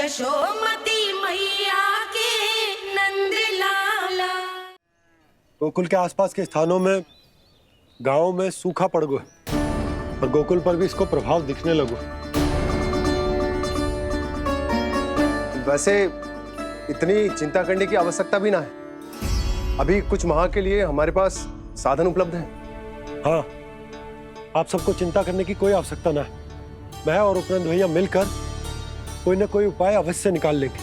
यशोमती मैया के नंद लाला। गोकुल के आसपास के स्थानों में, गांवों में सूखा पड़ गया और गोकुल पर भी इसको प्रभाव दिखने लगो। वैसे इतनी चिंता करने की आवश्यकता भी ना है। अभी कुछ माह के लिए हमारे पास साधन उपलब्ध है। हाँ, आप सबको चिंता करने की कोई आवश्यकता ना है। मैं और उपनंद भैया मिलकर कोई ना कोई उपाय अवश्य निकाल लेंगे।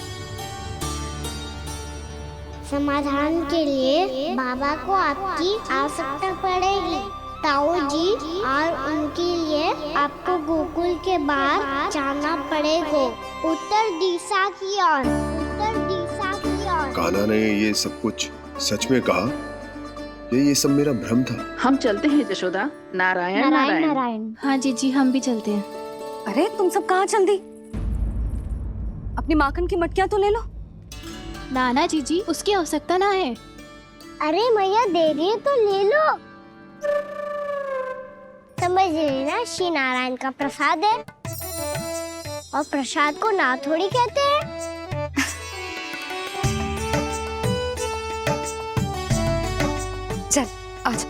समाधान के लिए बाबा को आपकी आवश्यकता पड़ेगी। ताऊ जी और उनके लिए आपको गोकुल के बाहर जाना पड़ेगा, उत्तर दिशा की ओर, उत्तर दिशा की ओर। कान्हा ने ये सब कुछ सच में कहा? ये सब मेरा भ्रम था। हम चलते हैं जशोदा। नारायण नारायण नारायण। हाँ जीजी, हम भी चलते हैं। अरे तुम सब कहाँ चल दी? अपनी माखन की मटकियाँ तो ले लो। नाना जीजी, उसकी आवश्यकता ना है। अरे मैया दे रही है तो ले लो। समझ रही ना, श्री नारायण का प्रसाद है और प्रसाद को ना थोड़ी कहते हैं। चल आज।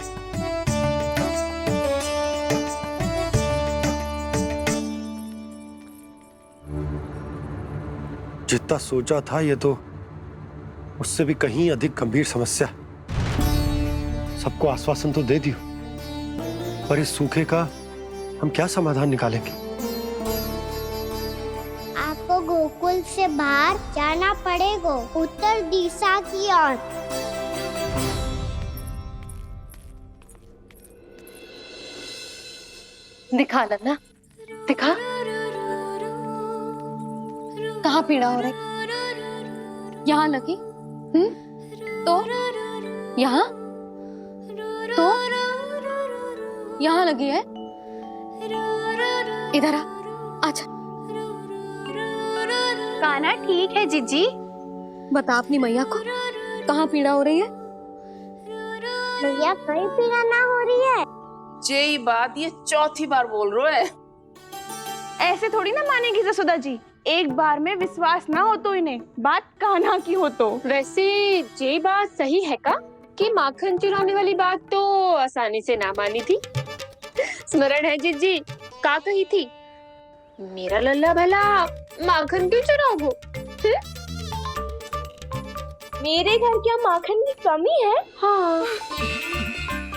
जितना सोचा था ये तो उससे भी कहीं अधिक गंभीर समस्या। सबको आश्वासन तो दे दियो, पर इस सूखे का हम क्या समाधान निकालेंगे? आपको गोकुल से बाहर जाना पड़ेगा, उत्तर दिशा की ओर। दिखा लल्ला, दिखा। कहाँ पीड़ा हो रही? यहाँ लगी? तो यहाँ? तो यहाँ लगी है? इधर आ, आजा। कान्हा ठीक है जीजी। बता अपनी मैया को कहाँ पीड़ा हो रही है? भैया कोई पीड़ा ना हो रही है। यही बात ये चौथी बार बोल रहे है। ऐसे थोड़ी ना मानेगी जसोदा जी। एक बार में विश्वास ना हो तो इन्हें, बात कान्हा की हो तो। वैसे ये बात सही है का कि माखन चुराने वाली बात तो आसानी से ना मानी थी। स्मरण है जीजी का कही थी, मेरा लल्ला भला माखन क्यों चुराओगो? मेरे घर क्या माखन की कमी है? हाँ।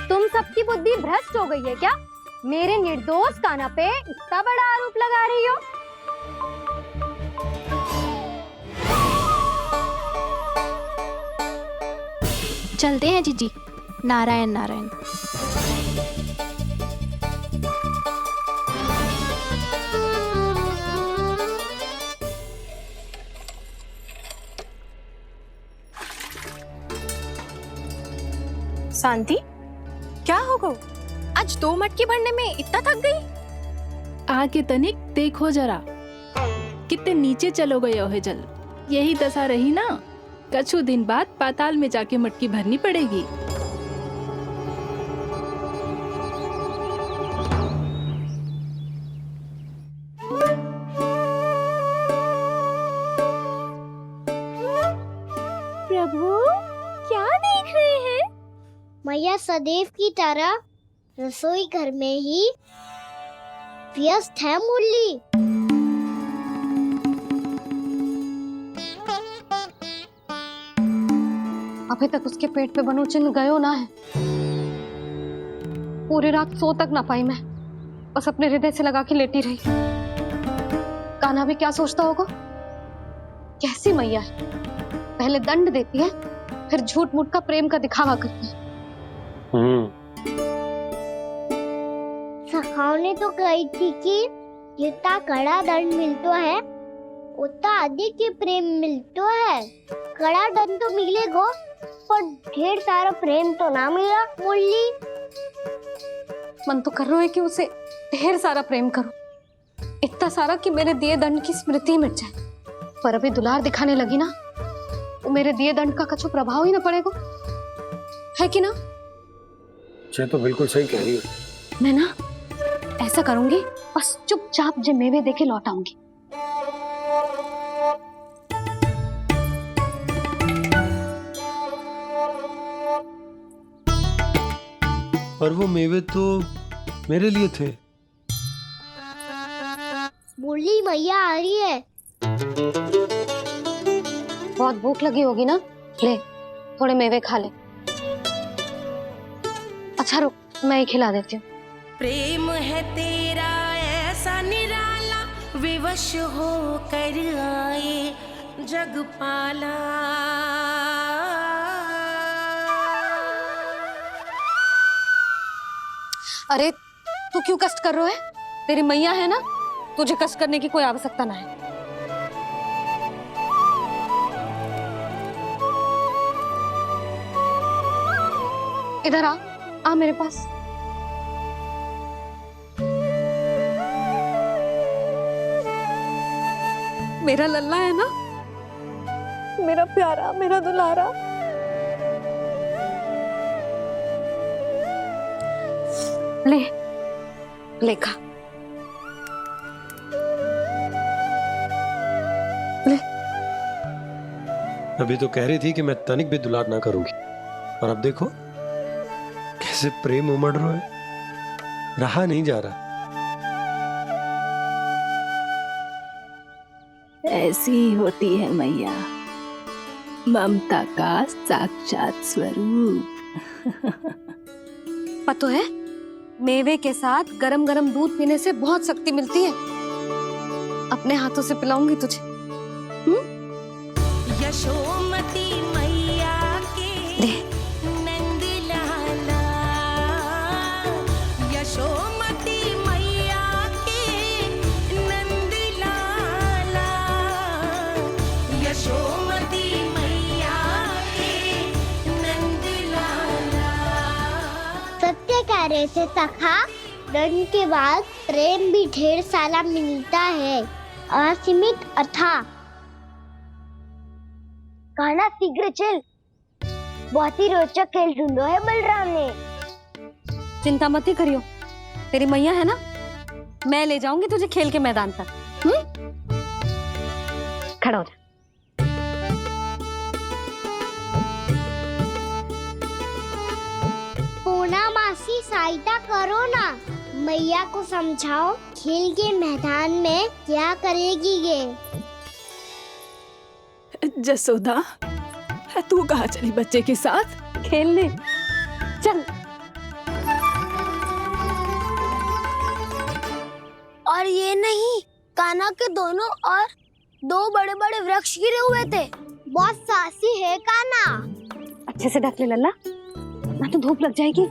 तुम सबकी बुद्धि भ्रष्ट हो गई है क्या? मेरे निर्दोष कान्हा पे इतना बड़ा आरोप लगा रही हो? चलते हैं जीजी। नारायण नारायण। शांति, क्या हो गो? आज 2 मटकी भरने में इतना थक गई? आके तनिक देखो जरा, कितने नीचे चलो गए हो जल। यही दशा रही ना, कछु दिन बाद पाताल में जाके मटकी भरनी पड़ेगी। प्रभु क्या देख रहे हैं? मैया सदैव की तरह रसोई घर में ही व्यस्त है मुरली। अभी तक उसके पेट पे बनो चिन्ह गयो ना है। पूरी रात सो तक ना पाई मैं, बस अपने हृदय से लगा के लेटी रही। कान्हा भी क्या सोचता होगा? कैसी मैया है, पहले दंड देती है फिर झूठ मूठ का प्रेम का दिखावा करती है। सखाओ ने तो कही थी कि जितना कड़ा दंड मिलता है उतना अधिक ही प्रेम मिलता है। कड़ा दंड तो मिलेगा पर ढेर सारा प्रेम तो ना मिला मुरली। मन तो कर रहा है कि उसे ढेर सारा प्रेम करो, इतना सारा कि मेरे दिए दंड की स्मृति मिट जाए। पर अभी दुलार दिखाने लगी ना, वो मेरे दिए दंड का कछु प्रभाव ही ना पड़ेगा, है कि ना? ये तो बिल्कुल सही कह रही हो। मैं ना ऐसा करूंगी, बस चुपचाप जे मेवे देके लौट आऊंगी। पर वो मेवे तो मेरे लिए थे। बोली मैया आ रही है। बहुत भूख लगी होगी ना, ले थोड़े मेवे खा ले। अच्छा रुक, मैं ही खिला देती हूँ। प्रेम है तेरा ऐसा निराला, विवश हो कर आए जगपाला। अरे तू क्यों कष्ट कर रहा है? तेरी मैया है ना, तुझे कष्ट करने की कोई आवश्यकता ना है। इधर आ मेरे पास। मेरा लल्ला है ना, मेरा प्यारा, मेरा दुलारा। ले खा। ले। अभी तो कह रही थी कि मैं तनिक भी दुलार ना करूंगी, और अब देखो कैसे प्रेम उमड़ रहा है, रहा नहीं जा रहा। ऐसी ही होती है मैया, ममता का साक्षात स्वरूप। पता है, मेवे के साथ गरम गरम दूध पीने से बहुत शक्ति मिलती है। अपने हाथों से पिलाऊंगी तुझे। यशोमती मैया के नंद लाला, यशोमती मैया के नंद लाला, यशोमती मैया के नंद लाला। सत्य कह रहे थे सखा, दंड के बाद प्रेम भी ढेर सारा मिलता है, असीमित अथाह। गाना शीघ्र चल, बहुत ही रोचक खेल ढूंढो है बलराम ने। चिंता मत ही करियो, तेरी मैया है ना, मैं ले जाऊंगी तुझे खेल के मैदान तक। खड़ा हो जा। पूना मासी सहायता करो ना, मैया को समझाओ खेल के मैदान में क्या करेगी ये। जसोदा, तू कहाँ चली बच्चे के साथ? खेलने चल। और ये नहीं, कान्हा के दोनों और दो बड़े बड़े वृक्ष गिरे हुए थे। बहुत साहसी है कान्हा। अच्छे से ढक ले लल्ला, ना तो धूप लग जाएगी।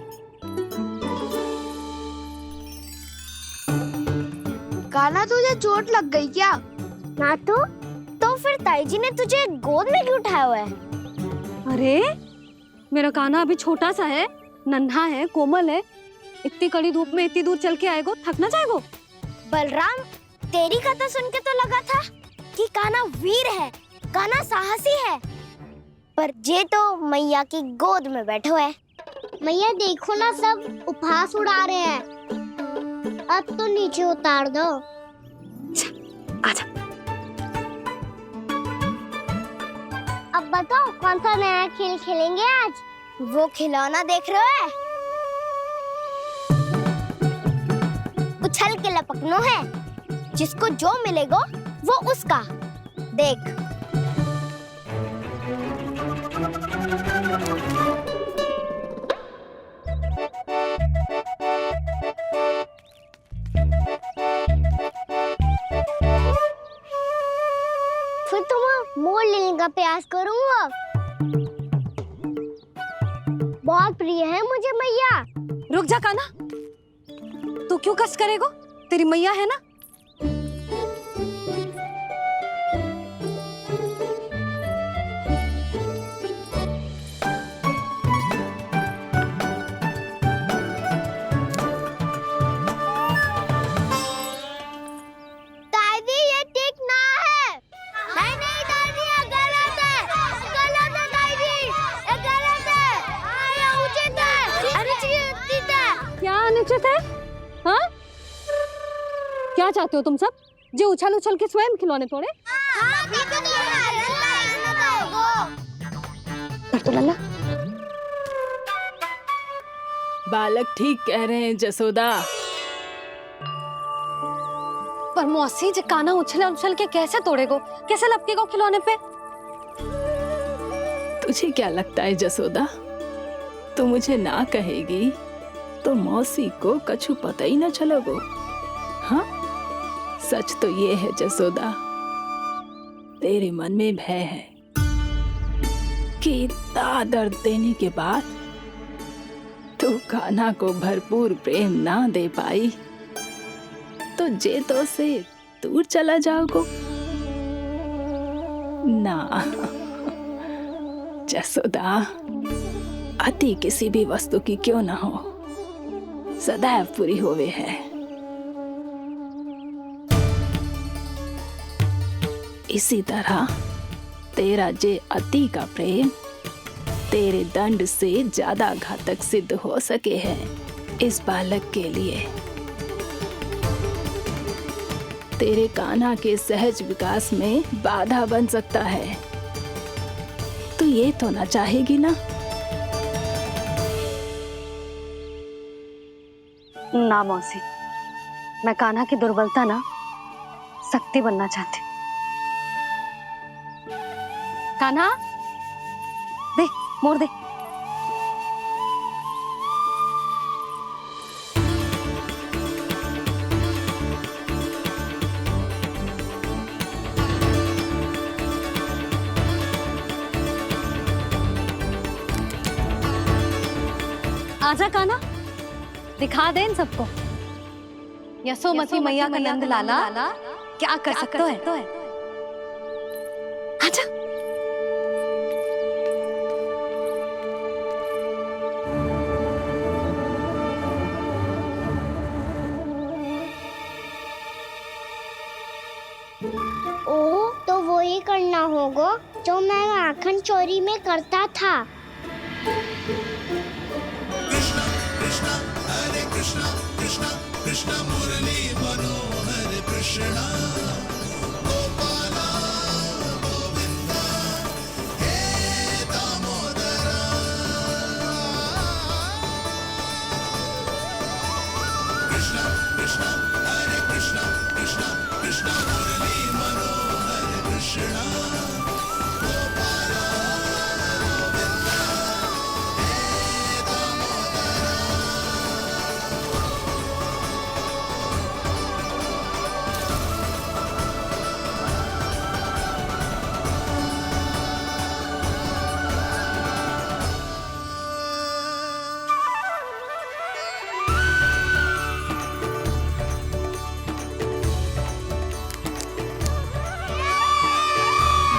कान्हा तुझे चोट लग गई क्या? ना तो फिर ताई जी ने तुझे गोद में क्यों उठाया हुआ है? अरे मेरा कान्हा अभी छोटा सा है, नन्हा है, कोमल है। इतनी कड़ी धूप में इतनी दूर चल के आएगो, थक ना जाएगो? बलराम, तेरी कथा सुन के तो लगा था कि कान्हा वीर है, कान्हा साहसी है, पर जे तो मैया की गोद में बैठो है। मैया देखो ना, सब उपहास उड़ा रहे हैं। अब तो नीचे उतार दो। आजा। अब बताओ कौन सा नया खेल खेलेंगे आज? वो खिलौना देख रहे हो? उछल के लपकनो है, जिसको जो मिलेगा वो उसका। देख। फिर तुम मोड़ लेने का प्रयास करूंगा। बहुत प्रिय है मुझे मैया। रुक जा कान्हा, तू क्यों कष्ट करेगो? तेरी मैया है ना। दादी ये ठीक ना है। नहीं दादी, ये गलत है। गलत है दादी, ये गलत है। ये उचित है, अनुचित है। क्या अनुचित है? हाँ? क्या चाहते हो तुम सब? जो उछल उछल के स्वयं खिलौने तोड़े? तो लल्ला बालक ठीक कह रहे हैं जसोदा। पर मौसी जे काना उछल उछल के कैसे तोड़ेगो, कैसे लपकेगो खिलौने पे? तुझे क्या लगता है जसोदा, तू मुझे ना कहेगी तो मौसी को कछु पता ही ना चलोगो? हाँ, सच तो ये है जसोदा, तेरे मन में भय है कि इतना दर्द देने के बाद तू कान्हा को भरपूर प्रेम ना दे पाई तो जेतो से दूर चला जाओगो ना। जसोदा, अति किसी भी वस्तु की क्यों ना हो, सदैव पूरी होवे है। इसी तरह तेरा जे अति का प्रेम तेरे दंड से ज्यादा घातक सिद्ध हो सके है इस बालक के लिए। तेरे कान्हा के सहज विकास में बाधा बन सकता है। तू ये तो ना चाहेगी ना? ना मौसी, मैं कान्हा की दुर्बलता ना शक्ति बनना चाहती। कान्हा, दे मोड़ दे। आजा कान्हा, दिखा दे इन सबको यशोमती मैया का नंद लाला क्या कर सकता है। आजा। ओ, तो वो ही करना होगा जो मैं माखन चोरी में करता था।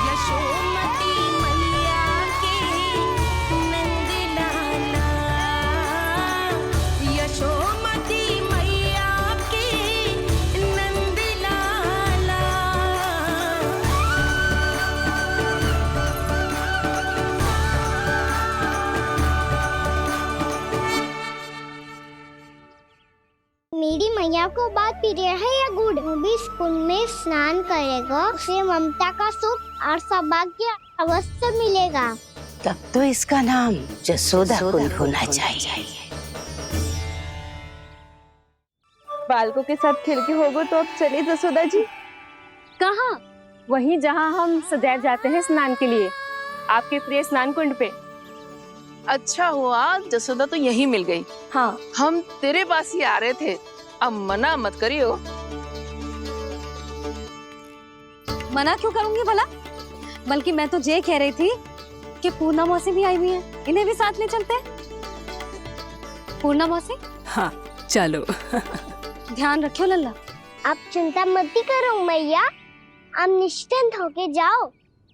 यशोमती मैया के नंद लाला, यशोमती मैया के नंद लाला। मेरी मैया को बात प्रिय है या गुड़? वो भी स्कूल में स्नान करेगा, उसे ममता का सुख और सौभाग्य अवश्य मिलेगा। तब तो इसका नाम जसोदा कुंड होना चाहिए। बालकों के साथ खेल के होगो तो अब चलिए जसोदा जी। कहाँ? वहीं जहाँ हम सदैव जाते हैं स्नान के लिए, आपके प्रिय स्नान कुंड पे। अच्छा हुआ जसोदा तो यहीं मिल गई। हाँ, हम तेरे पास ही आ रहे थे, अब मना मत करियो। मना क्यों करूंगी भला? बल्कि मैं तो ये कह रही थी कि पूर्णा मौसी भी आई हुई है, इन्हें भी साथ ले चलते हैं। पूर्णा मौसी, हाँ चलो। ध्यान रखियो लल्ला। आप चिंता मत करो मैया, आप निश्चिंत होके जाओ,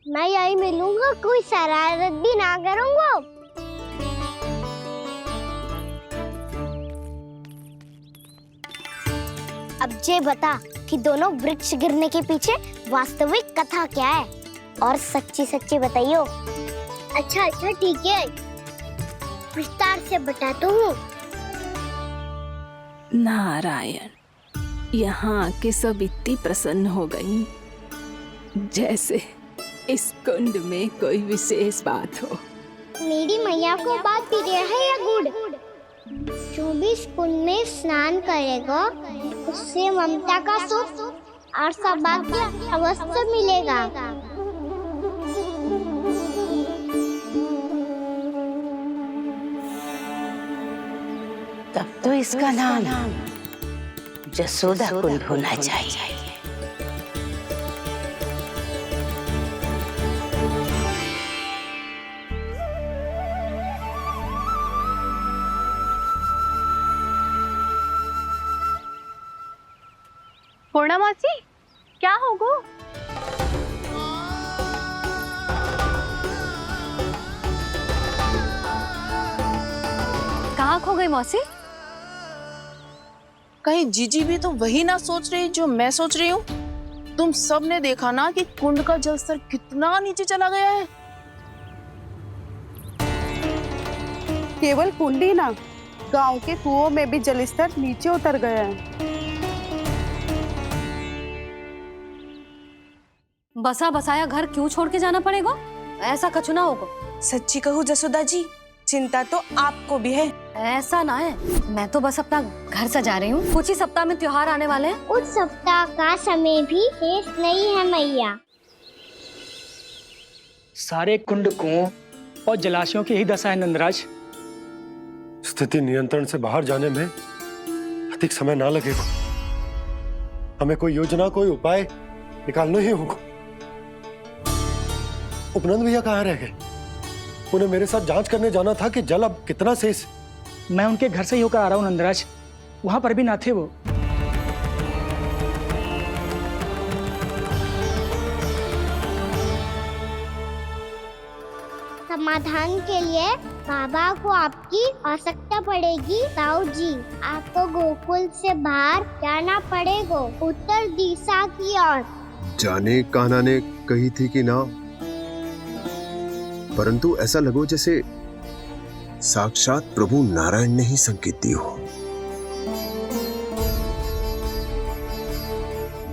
मैं यही मिलूंगा, कोई शरारत भी ना करूंगा। अब ये बता कि दोनों वृक्ष गिरने के पीछे वास्तविक कथा क्या है, और सच्ची सच्ची बताइयो। अच्छा अच्छा ठीक है, विस्तार से बताता हूँ। नारायण, यहाँ के सब इतनी प्रसन्न हो गई जैसे इस कुंड में कोई विशेष बात हो। मेरी मैया को बात प्रिय है या गुड़? जो भी स्कूल में स्नान करेगा उससे ममता का सुख और सौभाग्य अवश्य मिलेगा। तब तो इसका नाम जसोदा कुंड होना चाहिए। पूर्णा मौसी क्या होगो? कहाँ खो गई मौसी? कहीं जीजी भी तो वही ना सोच रही जो मैं सोच रही हूँ। तुम सब ने देखा ना कि कुंड का जलस्तर कितना नीचे चला गया है। केवल कुंड ही ना, गांव के कुओं में भी जलस्तर नीचे उतर गया है। बसा बसाया घर क्यों छोड़ के जाना पड़ेगा? ऐसा कछु ना होगा। सच्ची कहूँ जसोदा जी, चिंता तो आपको भी है। ऐसा ना है, मैं तो बस अपना घर सजा रही हूँ। कुछ ही सप्ताह में त्योहार आने वाले हैं। उस सप्ताह का समय भी शेष नहीं है मैया। सारे कुंड कुओं और जलाशयों की यही दशा है नंदराज। स्थिति नियंत्रण से बाहर जाने में अधिक समय ना लगेगा। हमें कोई योजना, कोई उपाय निकालना ही होगा। उपनंद भैया कहाँ रह गए? उन्हें मेरे साथ जांच करने जाना था कि जल अब कितना शेष। मैं उनके घर से ही होकर आ रहा हूँ नंदराज, वहां पर भी ना थे वो। समाधान के लिए बाबा को आपकी आवश्यकता पड़ेगी। ताऊ जी, आपको गोकुल से बाहर जाना पड़ेगा, उत्तर दिशा की ओर। जाने कान्हा ने कही थी कि ना, परंतु ऐसा लगो जैसे साक्षात प्रभु नारायण ने ही संकेत दी हो।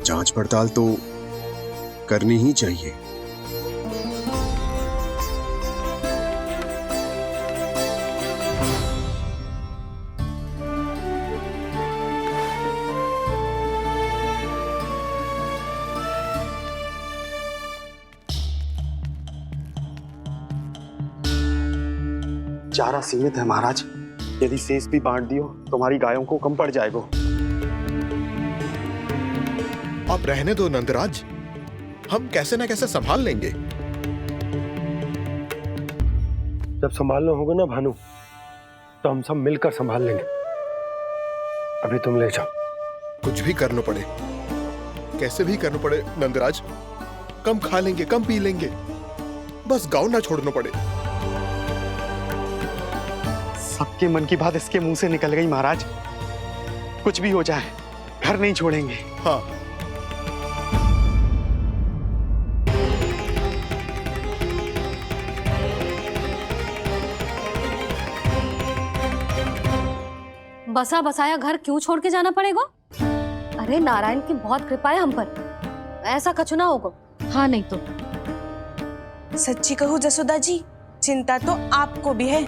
जांच पड़ताल तो करनी ही चाहिए। चारा सीमित है महाराज, यदि शेष भी बांट दियो तो हमारी गायों को कम पड़ जाएगा। आप रहने दो नंदराज, हम कैसे न कैसे संभाल लेंगे। जब संभालना होगा ना भानु, तो हम सब मिलकर संभाल लेंगे। अभी तुम ले जाओ। कुछ भी करना पड़े, कैसे भी करना पड़े नंदराज, कम खा लेंगे, कम पी लेंगे, बस गाँव ना छोड़ना पड़े। सबके मन की बात इसके मुंह से निकल गई महाराज। कुछ भी हो जाए, घर नहीं छोड़ेंगे। हाँ, बसा बसाया घर क्यों छोड़ के जाना पड़ेगा? अरे नारायण की बहुत कृपा है हम पर, ऐसा कछु ना होगा। हाँ नहीं तो। सच्ची कहूँ जसोदा जी, चिंता तो आपको भी है।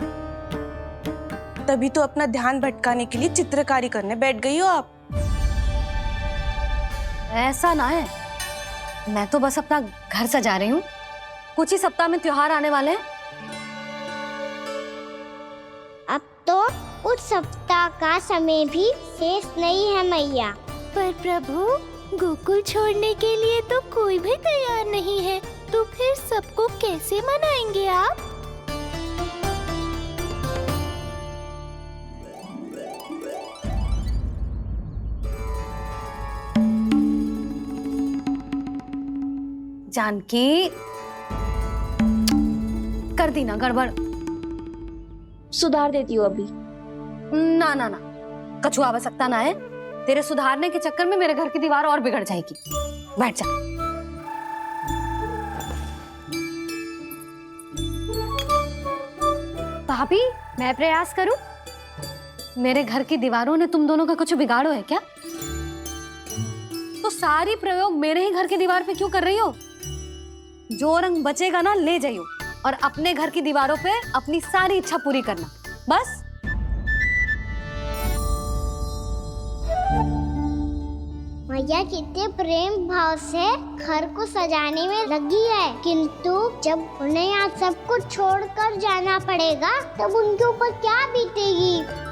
तभी तो अपना ध्यान भटकाने के लिए चित्रकारी करने बैठ गई हो आप। ऐसा ना है, मैं तो बस अपना घर सजा रही हूँ। कुछ ही सप्ताह में त्योहार आने वाले हैं। अब तो उस सप्ताह का समय भी शेष नहीं है मैया। पर प्रभु, गोकुल छोड़ने के लिए तो कोई भी तैयार नहीं है, तो फिर सबको कैसे मनाएंगे आप? जानकी, कर दी ना गड़बड़। सुधार देती हूँ अभी। ना ना ना, कछु आवश्यकता ना है। तेरे सुधारने के चक्कर में मेरे घर की दीवार और बिगड़ जाएगी। बैठ जा। भाभी, मैं प्रयास करूं? मेरे घर की दीवारों ने तुम दोनों का कुछ बिगाड़ो है क्या? तो सारी प्रयोग मेरे ही घर की दीवार पे क्यों कर रही हो? जो रंग बचेगा ना ले जाइयो, और अपने घर की दीवारों पे अपनी सारी इच्छा पूरी करना। बस। मैया कितने प्रेम भाव से घर को सजाने में लगी है, किंतु जब उन्हें यहाँ सब कुछ छोड़कर जाना पड़ेगा तब उनके ऊपर क्या बीतेगी।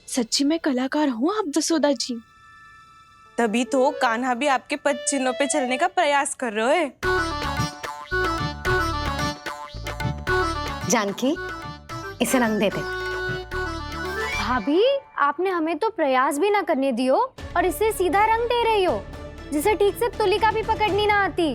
सच्ची में कलाकार हूँ आप जसोदा जी। तभी तो कान्हा भी आपके पद चिन्हों पे चलने का प्रयास कर रहे है। जानकी, इसे रंग दे दे। भाभी, आपने हमें तो प्रयास भी ना करने दियो और इसे सीधा रंग दे रही हो, जिसे ठीक से तुलिका भी पकड़नी ना आती।